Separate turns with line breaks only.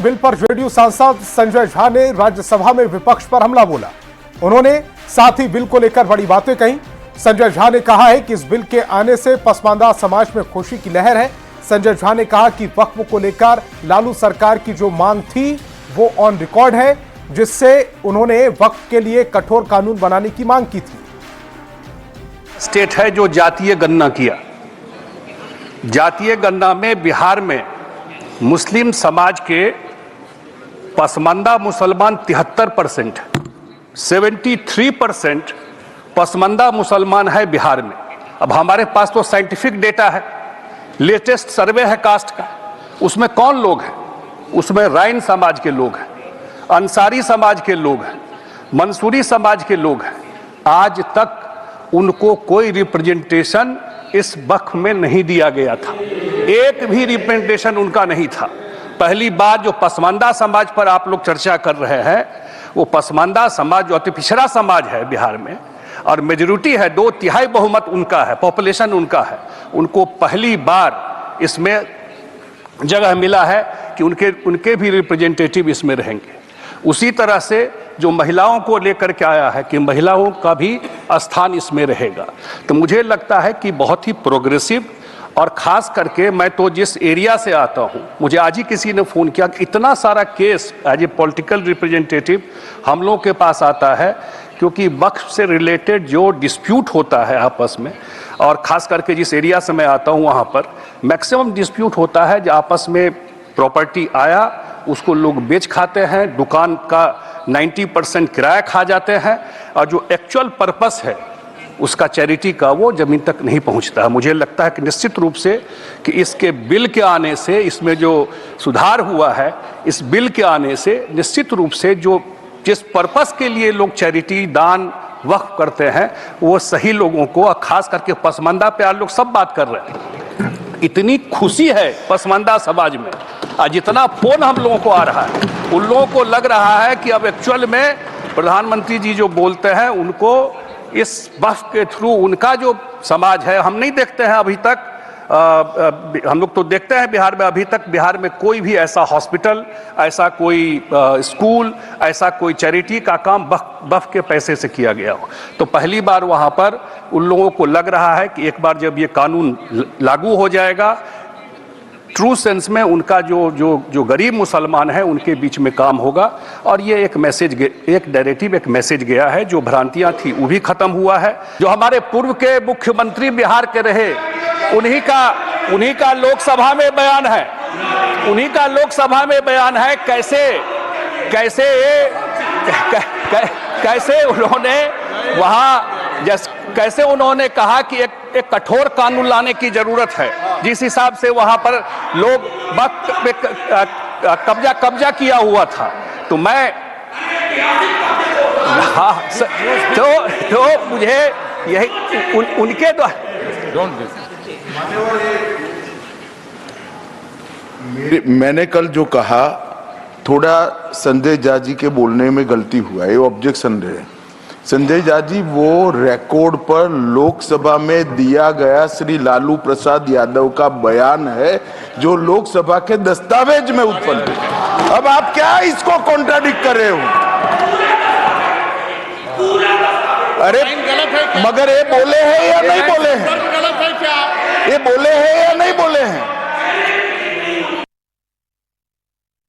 Bill पर JDU सांसद संजय झा ने राज्यसभा में विपक्ष पर हमला बोला। उन्होंने साथ ही बिल को लेकर बड़ी बातें कही। संजय झा ने कहा है कि इस बिल के आने से पसमानदा समाज में खुशी की लहर है। संजय झा ने कहा कि वक्फ को लेकर लालू सरकार की जो मांग थी वो ऑन रिकॉर्ड है, जिससे उन्होंने वक्फ के लिए कठोर कानून बनाने की मांग की थी।
स्टेट है जो जातीय गणना किया। जातीय गणना में बिहार में मुस्लिम समाज के पसमानदा मुसलमान 73%, 73% पसमानदा मुसलमान है बिहार में। अब हमारे पास तो साइंटिफिक डेटा है, लेटेस्ट सर्वे है कास्ट का। उसमें कौन लोग हैं? उसमें राइन समाज के लोग हैं, अंसारी समाज के लोग हैं, मंसूरी समाज के लोग हैं। आज तक उनको कोई रिप्रेजेंटेशन इस वक्फ में नहीं दिया गया था, एक भी रिप्रेजेंटेशन उनका नहीं था। पहली बात जो पसमानदा समाज पर आप लोग चर्चा कर रहे हैं, वो पसमानदा समाज जो अति पिछड़ा समाज है बिहार में और मेजॉरिटी है, 2/3 बहुमत उनका है, पॉपुलेशन उनका है। उनको पहली बार इसमें जगह मिला है कि उनके भी रिप्रेजेंटेटिव इसमें रहेंगे। उसी तरह से जो महिलाओं को लेकर के आया है कि महिलाओं का भी स्थान इसमें रहेगा। तो मुझे लगता है कि बहुत ही प्रोग्रेसिव, और ख़ास करके मैं तो जिस एरिया से आता हूँ, मुझे आज ही किसी ने फ़ोन किया कि इतना सारा case as a political representative हम लोगों के पास आता है, क्योंकि वक्फ से रिलेटेड जो डिस्प्यूट होता है आपस में, और ख़ास करके जिस एरिया से मैं आता हूँ वहाँ पर मैक्सिमम डिस्प्यूट होता है जो आपस में प्रॉपर्टी आया उसको लोग बेच खाते हैं, दुकान का 90% किराया खा जाते हैं, और जो एक्चुअल पर्पस है उसका चैरिटी का वो ज़मीन तक नहीं पहुंचता है। मुझे लगता है कि निश्चित रूप से कि इसके बिल के आने से, इसमें जो सुधार हुआ है, इस बिल के आने से निश्चित रूप से जो जिस पर्पस के लिए लोग चैरिटी दान वक्फ करते हैं वो सही लोगों को, और खास करके पसमानदा पे आप लोग सब बात कर रहे हैं। इतनी खुशी है पसमानदा समाज में, आज जितना फोन हम लोगों को आ रहा है, उन लोगों को लग रहा है कि अब एक्चुअल में प्रधानमंत्री जी जो बोलते हैं उनको इस वक्फ के थ्रू उनका जो समाज है, हम नहीं देखते हैं अभी तक, हम लोग तो देखते हैं बिहार में, अभी तक बिहार में कोई भी ऐसा हॉस्पिटल, ऐसा कोई स्कूल, ऐसा कोई चैरिटी का काम वक्फ के पैसे से किया गया हो। तो पहली बार वहाँ पर उन लोगों को लग रहा है कि एक बार जब ये कानून लागू हो जाएगा, ट्रू सेंस में उनका जो गरीब मुसलमान है उनके बीच में काम होगा। और ये एक मैसेज, एक नैरेटिव, एक मैसेज गया है। जो भ्रांतियां थी वो भी खत्म हुआ है। जो हमारे पूर्व के मुख्यमंत्री बिहार के रहे, उन्हीं का लोकसभा में बयान है, उन्हीं का लोकसभा में बयान है कैसे उन्होंने वहाँ कैसे उन्होंने कहा कि एक कठोर कानून लाने की जरूरत है, जिस हिसाब से वहां पर लोग वक्त पे कब्जा किया हुआ था। तो मैं तो मुझे यही उनके द्वारा
मैंने कल जो कहा, थोड़ा संजय झा जी के बोलने में गलती हुआ, ये ऑब्जेक्शन रहे। संजय झा जी वो रिकॉर्ड पर लोकसभा में दिया गया श्री लालू प्रसाद यादव का बयान है जो लोकसभा के दस्तावेज में उत्पन्न है। अब आप क्या इसको कॉन्ट्राडिक्ट कर रहे हो? अरे मगर ये बोले हैं या नहीं बोले हैं? ये बोले हैं या नहीं बोले हैं?